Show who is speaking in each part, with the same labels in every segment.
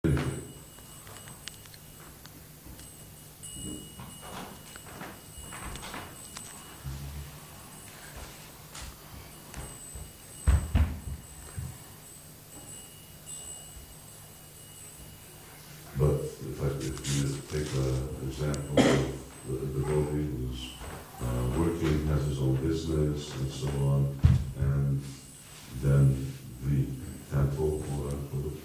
Speaker 1: anything. But if you take an example of a devotee who's working, has his own business, and so on, and then the temple, quote unquote,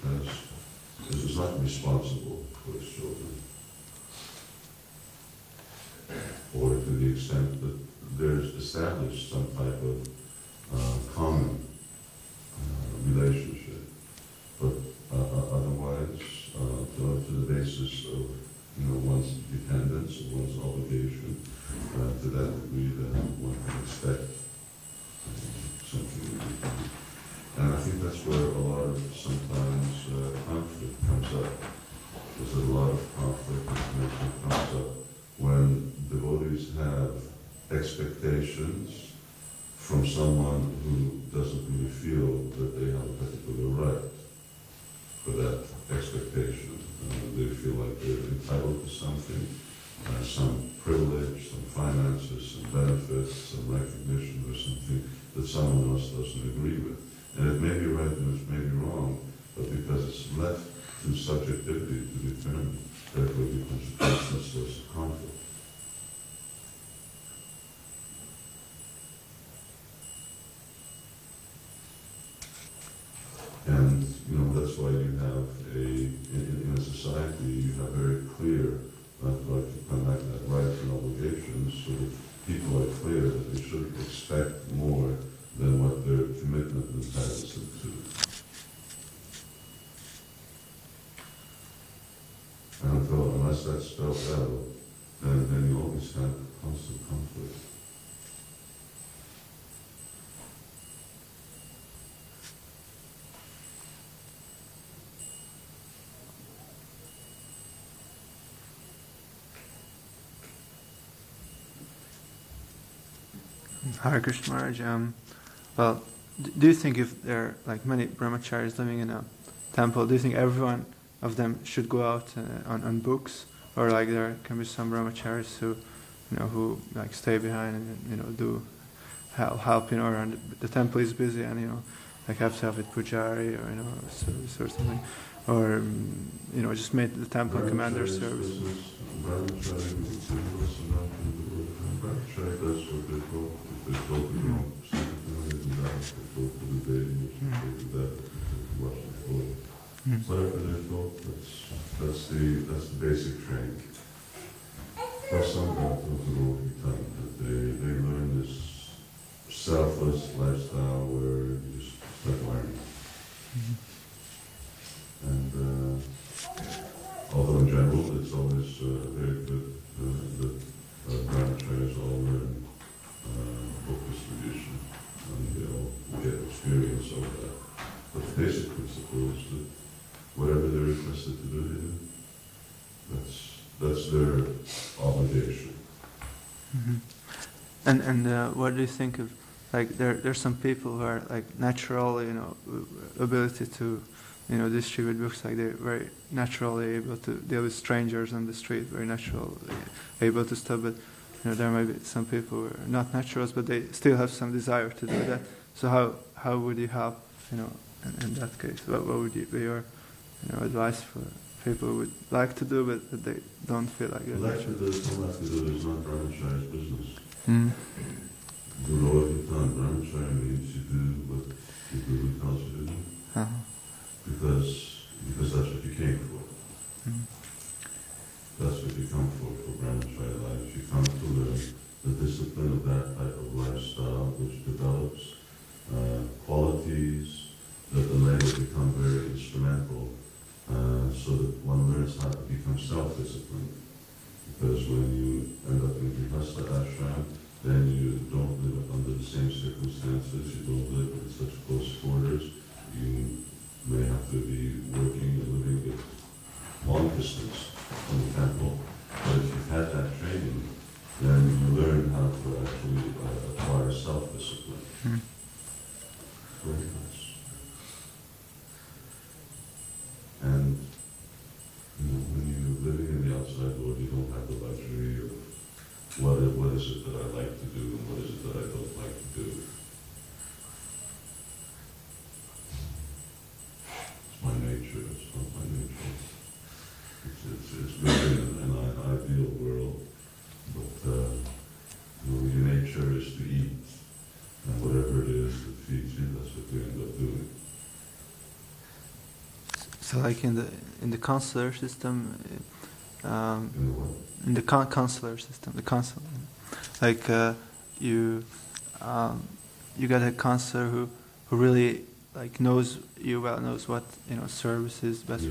Speaker 1: is not responsible for his children. Or to the extent that there's established some type of common relationship. But otherwise, to the basis of one's dependence, of one's obligation, to that degree that one can expect something. And I think that's where a lot of sometimes conflict comes up. There's a lot of conflict that comes up when devotees have expectations from someone who doesn't really feel that they have a particular right for that expectation. They feel like they're entitled to something, some privilege, some finances, some benefits, some recognition or something that someone else doesn't agree with. And it may be right and it may be wrong, but because it's left to subjectivity to determine, therefore it becomes a constant source of conflict. And that's why you have in a society you have very clear, like to come back to that rights and obligations, so that people are clear that they shouldn't expect more than what their commitment entitles them to. And unless that's spelled out, then you always have constant conflict.
Speaker 2: Hare Krishna Maharaj, well, do you think if there are like many brahmacharis living in a temple, do you think everyone of them should go out on books, or like there can be some brahmacharis who, who like stay behind and do help, or the temple is busy and like have to have it pujari or service or something, or just make the temple commander service.
Speaker 1: Whatever they're taught, that's the basic training. For some that they learn this selfless lifestyle where you just start learning. And although in general it's always very good that brahmacharis all learn book distribution and they all get experience of that. But the basic principle is that whatever they're requested to do, that's their obligation.
Speaker 2: Mm-hmm. And what do you think of, like, there's some people who are like natural, ability to, distribute books, like they're very naturally able to deal with strangers on the street, very naturally able to stop it. There may be some people who are not naturals, but they still have some desire to do that. So how would you help, in that case? What would be your advice for people who would like to do but they don't feel like it?
Speaker 1: Like to do, don't like to do is not brahmachari's business.
Speaker 2: Mm.
Speaker 1: Do all of your time. Brahmachari means you do what the Guru tells you to do.
Speaker 2: Uh-huh.
Speaker 1: Because that's what you came for.
Speaker 2: Mm.
Speaker 1: That's what you come for brahmachari life. You come to learn the discipline of that type of lifestyle which develops qualities that then later become very instrumental, so that one learns how to become self-disciplined. Because when you end up in Grihastha ashram, then you don't live under the same circumstances, you don't live in such close quarters, you may have to be working and living at long distance from the temple. But if you've had that training, then you learn how to actually acquire self-discipline.
Speaker 2: Mm.
Speaker 1: Very nice. And what is it that I like to do and what is it that I don't like to do. It's my nature, it's not my nature. It's living in an ideal world, but your nature is to eat, and whatever it is that feeds you, that's what you end up doing.
Speaker 2: So, like in the consular system,
Speaker 1: In
Speaker 2: the consular system, like you got a counselor who really like knows you well, knows what service is best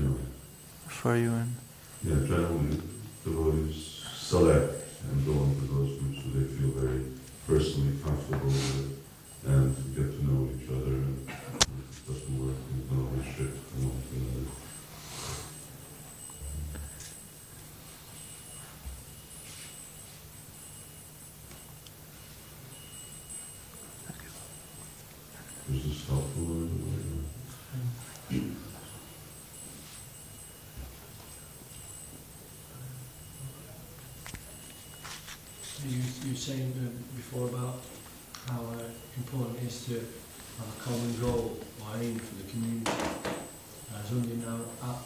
Speaker 2: for you, and
Speaker 1: generally devotees select and go into those groups who they feel very personally comfortable with and get to know each other. And if it doesn't work, you can always shift from one to another. Is this helpful in a way?
Speaker 3: You were saying before about how important it is to have a common goal or aim for the community. I was wondering how,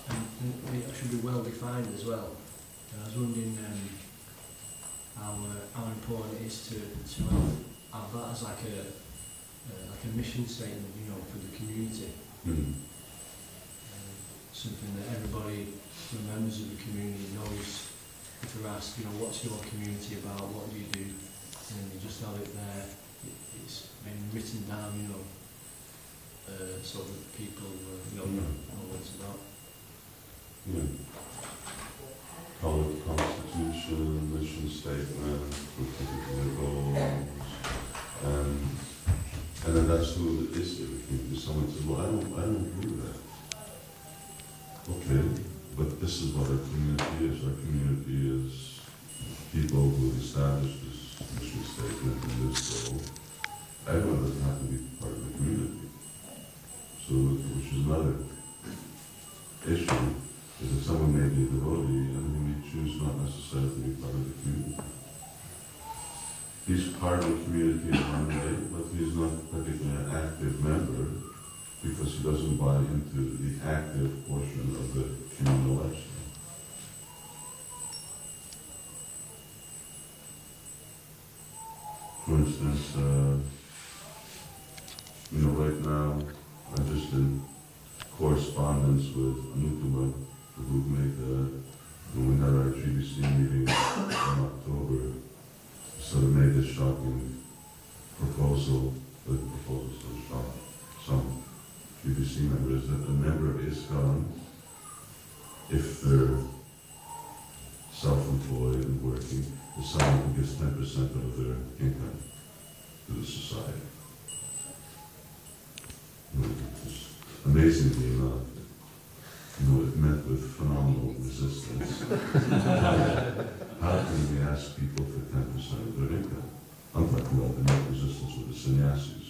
Speaker 3: and it should be well defined as well. And I was wondering how important it is to have that as like a mission statement, for the community.
Speaker 1: Mm-hmm.
Speaker 3: Something that everybody, the members of the community, knows. If they're asked, what's your community about, what do you do, and you just have it there, it's been written down, so that people know what it's about.
Speaker 1: Yeah. Call it constitution, mission statement, particular goals, and then that's who it is to the community. Someone says, well, I don't agree with that. Okay. But this is what our community is. Our community is people who established this mission statement and this goal. Everyone doesn't have to be part of the community. So, which is another issue, is that someone may be a devotee and he may choose not necessarily to be part of the community. He's part of the community in one way, but he's not particularly an active member because he doesn't buy into the active portion of the communal lifestyle. For instance, right now, I'm just in correspondence with Anutama, who made when we had our GBC meeting in October, sort of made this shocking proposal, some GBC members, that a member of ISKCON, if they're self-employed and working, is someone who gives 10% of their income to the society. Amazingly enough, it met with phenomenal resistance. How can we ask people for 10% of their income? I'm talking about the net resistance with the sannyasis,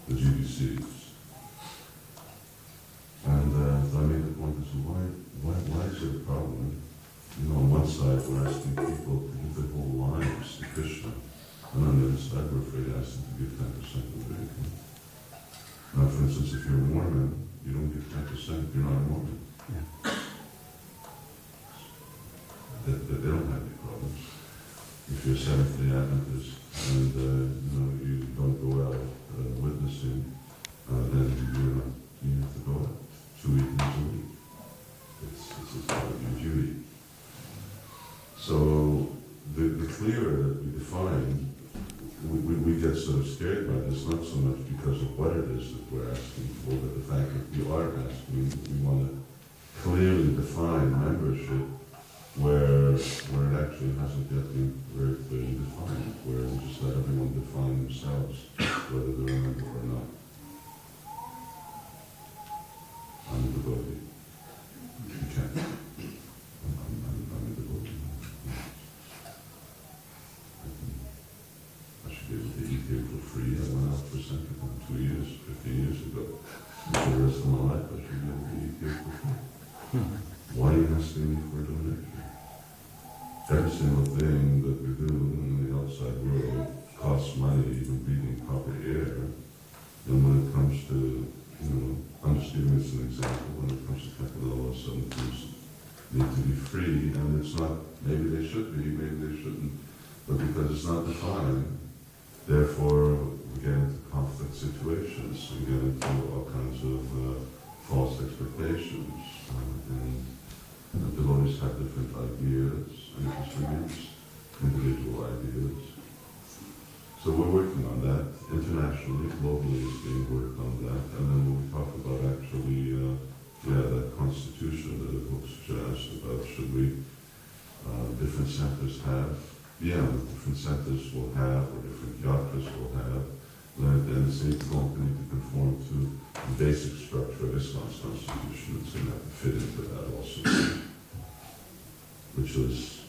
Speaker 1: the GBCs. And so I made the point, I said, why is it a problem? On one side we're asking people to give their whole lives to Krishna, and on the other side we're afraid to ask them to give 10% of their income. Now, for instance, if you're a Mormon, you don't give 10%, you're not a Mormon.
Speaker 4: Yeah.
Speaker 1: They don't have any problems. If you're a Seventh-day Adventist and you don't go out witnessing, then you have to go out 2 evenings a week. It's part of your duty. So the clearer that we define, we get sort of scared by this, not so much because of what it is that we're asking for, but the fact that we are asking, we want to clearly define membership where it actually hasn't yet been very clearly defined, where we just let everyone define themselves whether they're a member or not. I'm a devotee. You can't. I'm a devotee. I should be able to eat here for free. I went out for Sankirtan 2 years, 15 years ago. For the rest of my life, I should be able to eat here for free. Why are you asking me for a donation? every single thing that we do in the outside world costs money, even breathing proper air. And when it comes to, I'm just giving this an example, when it comes to technical law, some things need to be free, and it's not, maybe they should be, maybe they shouldn't, but because it's not defined, therefore we get into conflict situations, we get into all kinds of false expectations, and devotees have different ideas, and it just remains individual ideas. So we're working on that internationally, globally is being worked on that, and then when we talk about actually, that constitution that the book suggests about should we, different centers have, different centers will have, or different yatras will have, then it's going to need to conform to the basic structure of Islam's constitution. It's going to have to fit into that also, which was